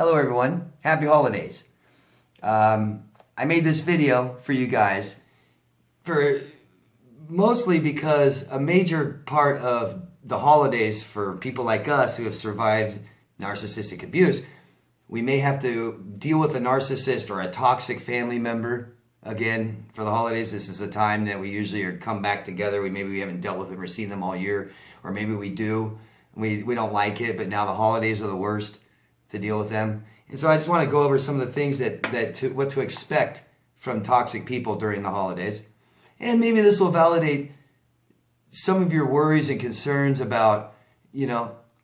Hello everyone, happy holidays. I made this video for you guys mostly because a major part of the holidays for people like us who have survived narcissistic abuse, we may have to deal with a narcissist or a toxic family member again for the holidays. This is a time that we usually come back together. Maybe we haven't dealt with them or seen them all year, or maybe we do. We don't like it, but now the holidays are the worst to deal with them. And so I just want to go over some of the things what to expect from toxic people during the holidays. And maybe this will validate some of your worries and concerns about,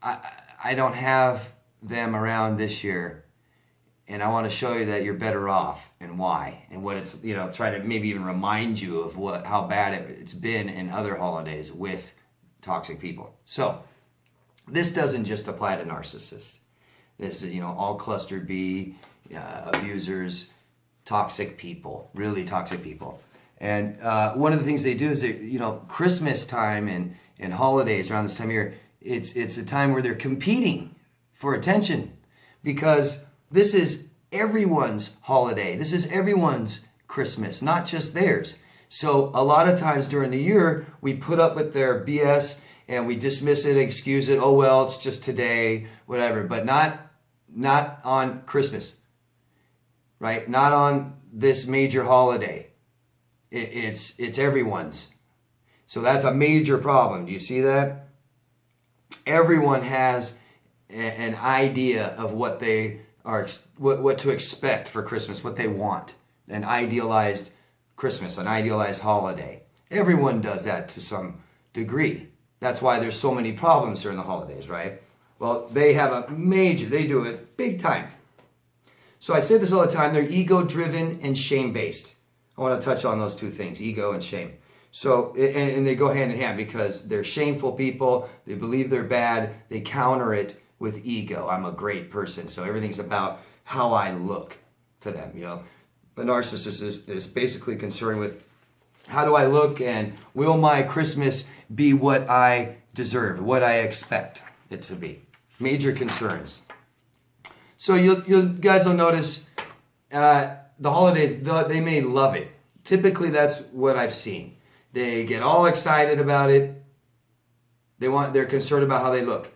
I don't have them around this year. And I want to show you that you're better off and why. And what it's, try to maybe even remind you of how bad it's been in other holidays with toxic people. So this doesn't just apply to narcissists. This is, all cluster B, abusers, toxic people, really toxic people. And one of the things they do is, Christmas time and holidays around this time of year, it's a time where they're competing for attention because this is everyone's holiday. This is everyone's Christmas, not just theirs. So a lot of times during the year, we put up with their BS and we dismiss it, excuse it. Oh, well, it's just today, whatever, but not on Christmas, right? Not on this major holiday. It's everyone's. So that's a major problem. Do you see that? Everyone has an idea of what they are, what to expect for Christmas, what they want. An idealized Christmas, an idealized holiday. Everyone does that to some degree. That's why there's so many problems during the holidays, right? Well, they do it big time. So I say this all the time, they're ego-driven and shame-based. I want to touch on those two things, ego and shame. So, and they go hand in hand because they're shameful people, they believe they're bad, they counter it with ego. I'm a great person, so everything's about how I look to them, The narcissist is basically concerned with how do I look and will my Christmas be what I deserve, what I expect it to be. Major concerns. So you guys will notice the holidays, they may love it. Typically, that's what I've seen. They get all excited about it. They're concerned about how they look.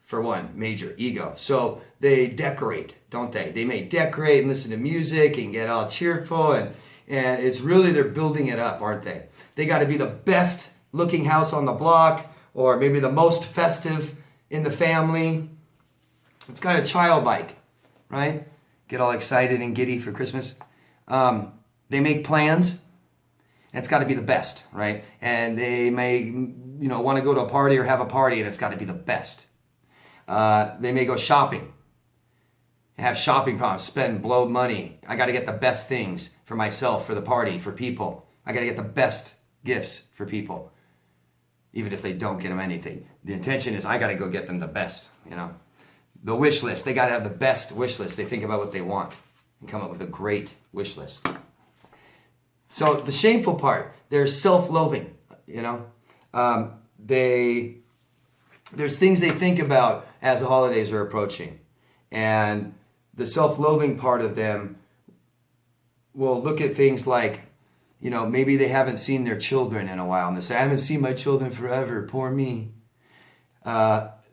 For one, major ego. So they decorate, don't they? They may decorate and listen to music and get all cheerful, and it's really, they're building it up, aren't they? They got to be the best looking house on the block, or maybe the most festive in the family. It's kind of childlike, right? Get all excited and giddy for Christmas. They make plans, and it's got to be the best, right? And they may, want to go to a party or have a party, and it's got to be the best. They may go shopping, have shopping problems, blow money. I got to get the best things for myself, for the party, for people. I got to get the best gifts for people, even if they don't get them anything. The intention is I got to go get them the best, The wish list, they got to have the best wish list. They think about what they want and come up with a great wish list. So the shameful part, they're self-loathing, There's things they think about as the holidays are approaching. And the self-loathing part of them will look at things like, maybe they haven't seen their children in a while. And they say, I haven't seen my children forever, poor me.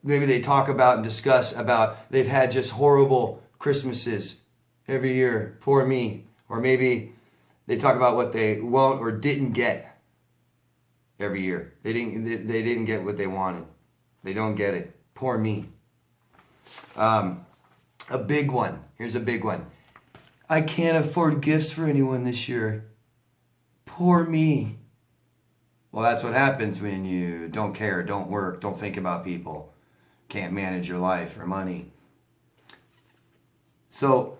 Maybe they talk about and discuss about they've had just horrible Christmases every year, poor me. Or maybe they talk about what they won't or didn't get every year. They didn't get what they wanted. They don't get it. Poor me. A big one. Here's a big one. I can't afford gifts for anyone this year. Poor me. Well, that's what happens when you don't care, don't work, don't think about people, can't manage your life or money. So,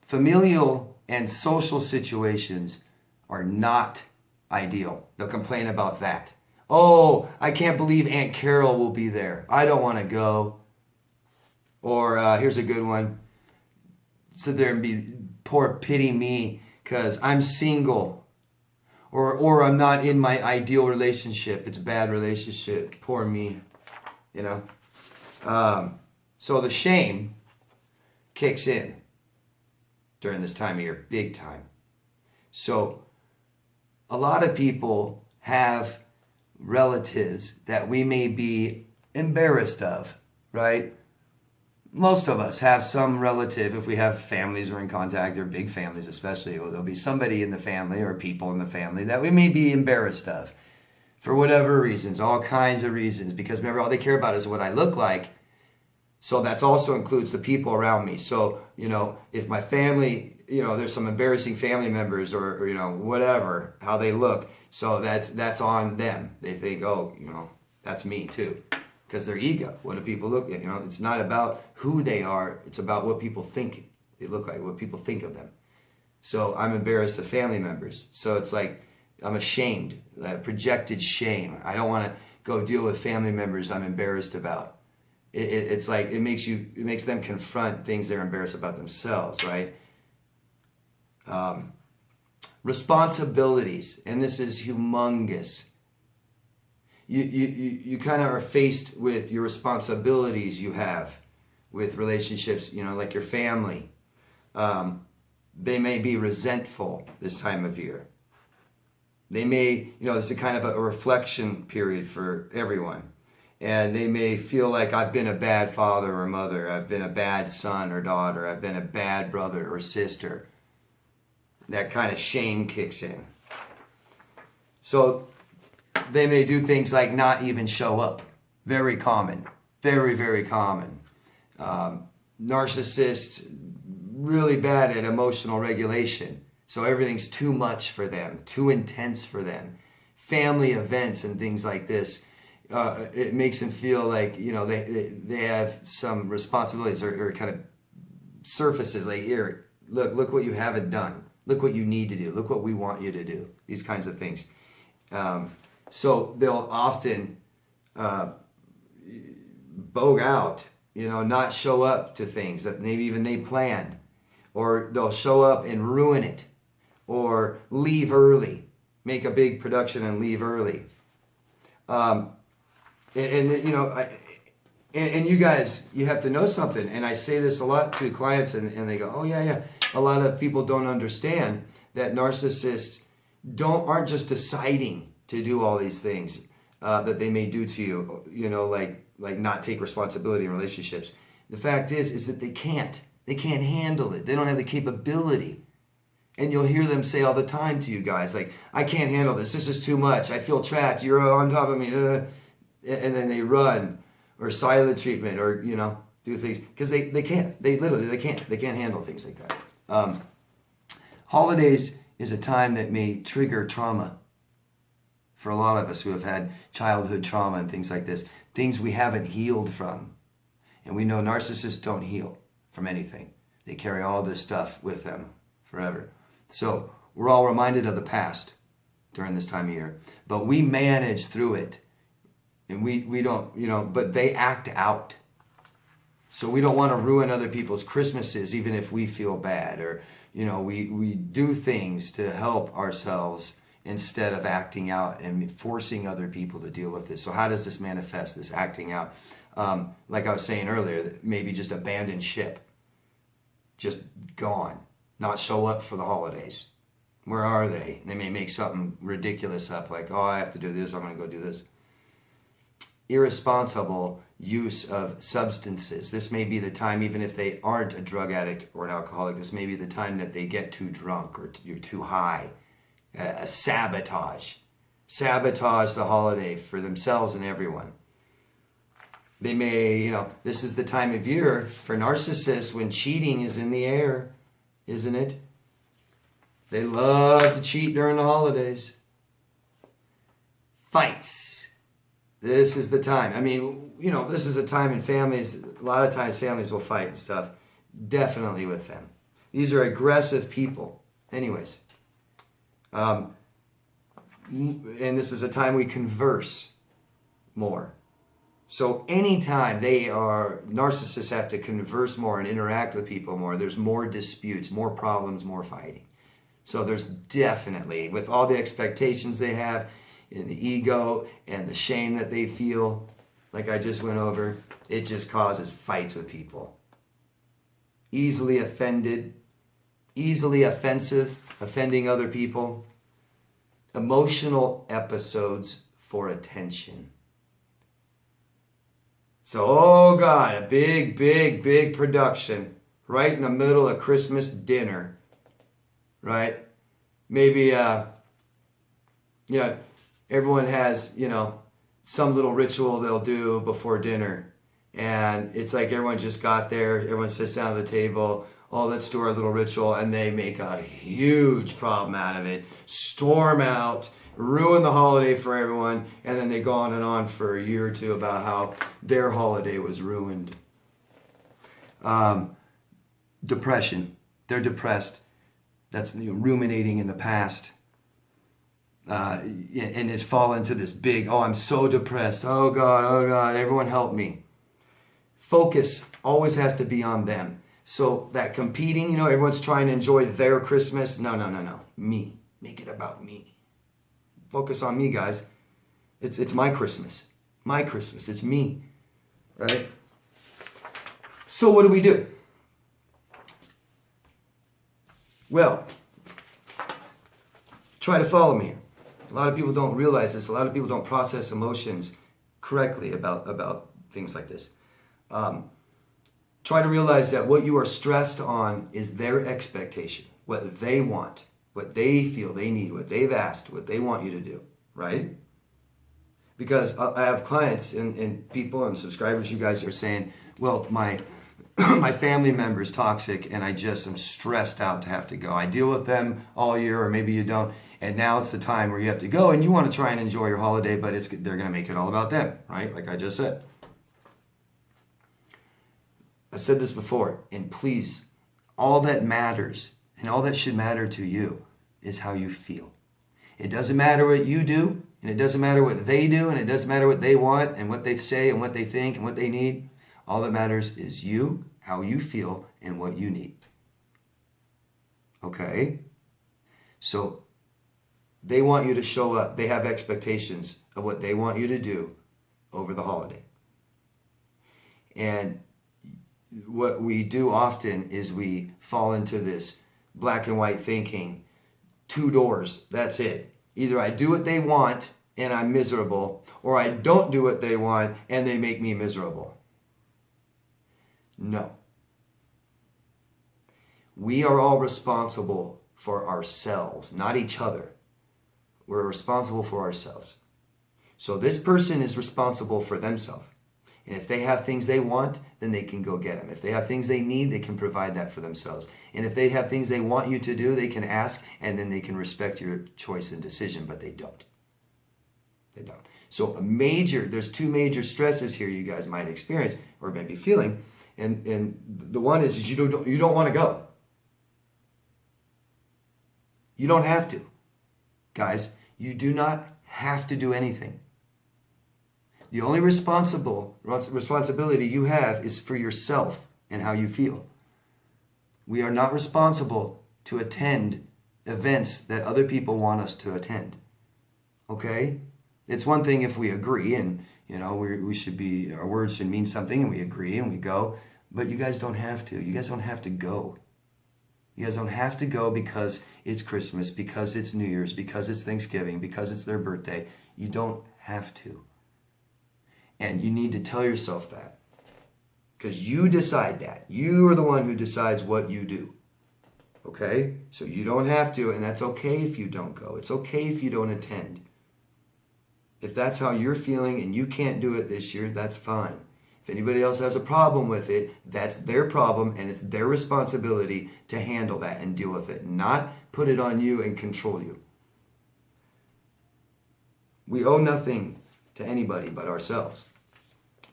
familial and social situations are not ideal. They'll complain about that. Oh, I can't believe Aunt Carol will be there. I don't want to go. Or here's a good one. Sit there and be poor pity me because I'm single. Or I'm not in my ideal relationship. It's a bad relationship. Poor me. So the shame kicks in during this time of year, big time. So a lot of people have relatives that we may be embarrassed of, right? Most of us have some relative, if we have families or in contact, or big families especially, or there'll be somebody in the family or people in the family that we may be embarrassed of for whatever reasons, all kinds of reasons, because remember, all they care about is what I look like. So that also includes the people around me. So, if my family, there's some embarrassing family members or whatever, how they look. So that's on them. They think, oh, that's me too. Because their ego, what do people look at? It's not about who they are. It's about what people think they look like, what people think of them. So I'm embarrassed of family members. So it's like I'm ashamed, that projected shame. I don't want to go deal with family members I'm embarrassed about. It's like it makes them confront things they're embarrassed about themselves, right? Responsibilities, and this is humongous. You kind of are faced with your responsibilities you have with relationships, like your family. They may be resentful this time of year. They may, it's a kind of a reflection period for everyone. And they may feel like I've been a bad father or mother. I've been a bad son or daughter. I've been a bad brother or sister. That kind of shame kicks in. So they may do things like not even show up. Very common. Very, very common. Narcissists, really bad at emotional regulation. So everything's too much for them, too intense for them. Family events and things like this, it makes them feel like, they have some responsibilities or kind of surfaces like, here, look what you haven't done. Look what you need to do. Look what we want you to do. These kinds of things. So they'll often bogue out, not show up to things that maybe even they planned. Or they'll show up and ruin it. Or leave early. Make a big production and leave early. And you guys, you have to know something. And I say this a lot to clients and they go, oh yeah. A lot of people don't understand that narcissists aren't just deciding to do all these things that they may do to you, like not take responsibility in relationships. The fact is that they can't. They can't handle it. They don't have the capability. And you'll hear them say all the time to you guys, like, I can't handle this. This is too much. I feel trapped. You're on top of me. And then they run or silent treatment or, do things because they can't. They can't. They can't handle things like that. Holidays is a time that may trigger trauma for a lot of us who have had childhood trauma and things like this. Things we haven't healed from. And we know narcissists don't heal from anything. They carry all this stuff with them forever. So we're all reminded of the past during this time of year. But we manage through it. And we don't, but they act out. So we don't want to ruin other people's Christmases, even if we feel bad. Or, we do things to help ourselves instead of acting out and forcing other people to deal with this. So how does this manifest, this acting out? Like I was saying earlier, maybe just abandon ship. Just gone. Not show up for the holidays. Where are they? They may make something ridiculous up, like, oh, I have to do this, I'm going to go do this. Irresponsible use of substances. This may be the time, even if they aren't a drug addict or an alcoholic, this may be the time that they get too drunk or you're too high. Sabotage. Sabotage the holiday for themselves and everyone. They may, this is the time of year for narcissists when cheating is in the air, isn't it? They love to cheat during the holidays. Fights. This is the time. I mean, this is a time in families, a lot of times families will fight and stuff. Definitely with them. These are aggressive people. Anyways. And this is a time we converse more. So anytime narcissists have to converse more and interact with people more, there's more disputes, more problems, more fighting. So there's definitely, with all the expectations they have, and the ego and the shame that they feel, like I just went over, it just causes fights with people. easily offended, easily offensive, offending other people, emotional episodes for attention. So, oh God, a big, big, big production right in the middle of Christmas dinner, right? Maybe, everyone has, some little ritual they'll do before dinner. And it's like everyone just got there, everyone sits down at the table, oh, let's do our little ritual, and they make a huge problem out of it, storm out, ruin the holiday for everyone, and then they go on and on for a year or two about how their holiday was ruined. Depression. They're depressed. That's ruminating in the past. And it's fallen into this big, oh, I'm so depressed. Oh God, everyone help me. Focus always has to be on them. So that competing, everyone's trying to enjoy their Christmas. No. Me. Make it about me. Focus on me, guys. It's my Christmas. My Christmas. It's me. Right? So what do? Well, try to follow me. A lot of people don't realize this. A lot of people don't process emotions correctly about things like this. Try to realize that what you are stressed on is their expectation, what they want, what they feel they need, what they've asked, what they want you to do, right? Because I have clients and people and subscribers, you guys are saying, well, my family member is toxic and I just am stressed out to have to go. I deal with them all year, or maybe you don't, and now it's the time where you have to go and you want to try and enjoy your holiday, but they're going to make it all about them, right? Like I just said. I've said this before, and please, all that matters and all that should matter to you is how you feel. It doesn't matter what you do, and it doesn't matter what they do, and it doesn't matter what they want and what they say and what they think and what they need. All that matters is you, how you feel, and what you need. Okay? So they want you to show up. They have expectations of what they want you to do over the holiday. And what we do often is we fall into this black and white thinking, two doors, that's it. Either I do what they want and I'm miserable, or I don't do what they want and they make me miserable. No. We are all responsible for ourselves, not each other. We're responsible for ourselves. So this person is responsible for themselves. And if they have things they want, then they can go get them. If they have things they need, they can provide that for themselves. And if they have things they want you to do, they can ask, and then they can respect your choice and decision, but they don't. They don't. So there's two major stresses here you guys might experience or maybe feeling. And the one is you don't want to go. You don't have to. Guys, you do not have to do anything. The only responsibility you have is for yourself and how you feel. We are not responsible to attend events that other people want us to attend. Okay? It's one thing if we agree and, we should be, our words should mean something and we agree and we go, but you guys don't have to. You guys don't have to go. You guys don't have to go because it's Christmas, because it's New Year's, because it's Thanksgiving, because it's their birthday. You don't have to. And you need to tell yourself that. Because you decide that. You are the one who decides what you do. Okay? So you don't have to, and that's okay if you don't go. It's okay if you don't attend. If that's how you're feeling and you can't do it this year, that's fine. If anybody else has a problem with it, that's their problem and it's their responsibility to handle that and deal with it, not put it on you and control you. We owe nothing to anybody but ourselves.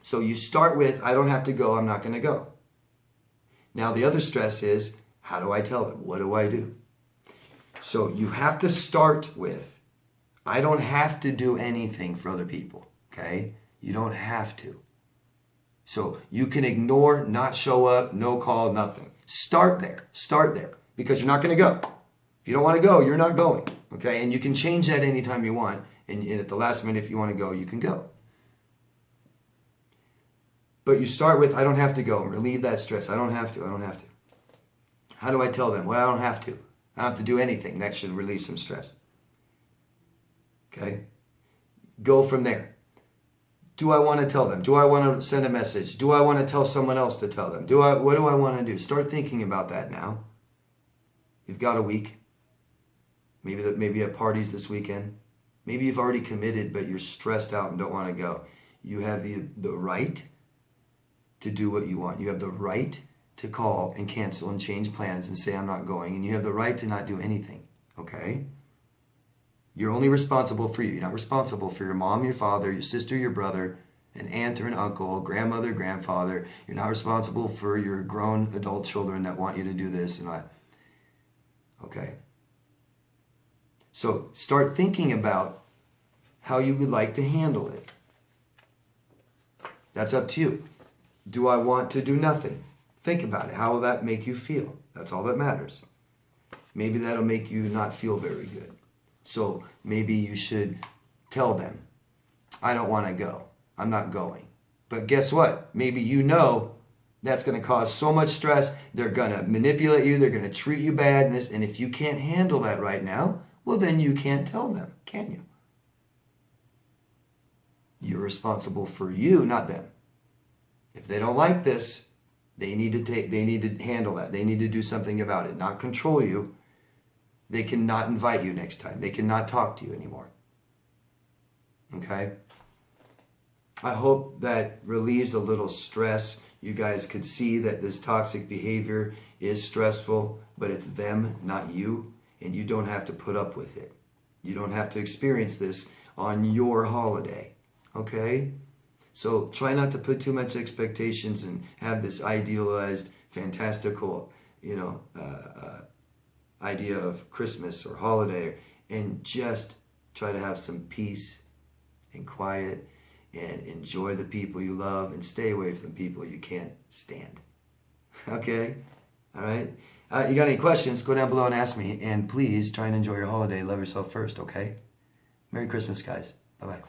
So you start with, I don't have to go, I'm not going to go. Now the other stress is, how do I tell them? What do I do? So you have to start with, I don't have to do anything for other people, okay? You don't have to. So you can ignore, not show up, no call, nothing. Start there, because you're not going to go. If you don't want to go, you're not going, okay? And you can change that anytime you want. And at the last minute, if you want to go, you can go. But you start with, I don't have to go, and relieve that stress. I don't have to. How do I tell them? Well, I don't have to. I don't have to do anything. That should relieve some stress. Okay? Go from there. Do I want to tell them? Do I want to send a message? Do I want to tell someone else to tell them? What do I want to do? Start thinking about that now. You've got a week. Maybe at parties this weekend. Maybe you've already committed, but you're stressed out and don't want to go. You have the right to do what you want. You have the right to call and cancel and change plans and say, I'm not going. And you have the right to not do anything. Okay? You're only responsible for you. You're not responsible for your mom, your father, your sister, your brother, an aunt or an uncle, grandmother, grandfather. You're not responsible for your grown adult children that want you to do this and that. Okay? So start thinking about how you would like to handle it. That's up to you. Do I want to do nothing? Think about it. How will that make you feel? That's all that matters. Maybe that'll make you not feel very good. So maybe you should tell them, I don't want to go. I'm not going. But guess what? Maybe you know that's going to cause so much stress. They're going to manipulate you. They're going to treat you bad. And if you can't handle that right now, well, then you can't tell them, can you? You're responsible for you, not them. If they don't like this, they need to handle that. They need to do something about it, not control you. They cannot invite you next time. They cannot talk to you anymore. Okay? I hope that relieves a little stress. You guys could see that this toxic behavior is stressful, but it's them, not you, and you don't have to put up with it. You don't have to experience this on your holiday. Okay? So try not to put too much expectations and have this idealized, fantastical, idea of Christmas or holiday, and just try to have some peace and quiet and enjoy the people you love and stay away from people you can't stand. Okay? All right? You got any questions, go down below and ask me. And please try and enjoy your holiday. Love yourself first, okay? Merry Christmas, guys. Bye-bye.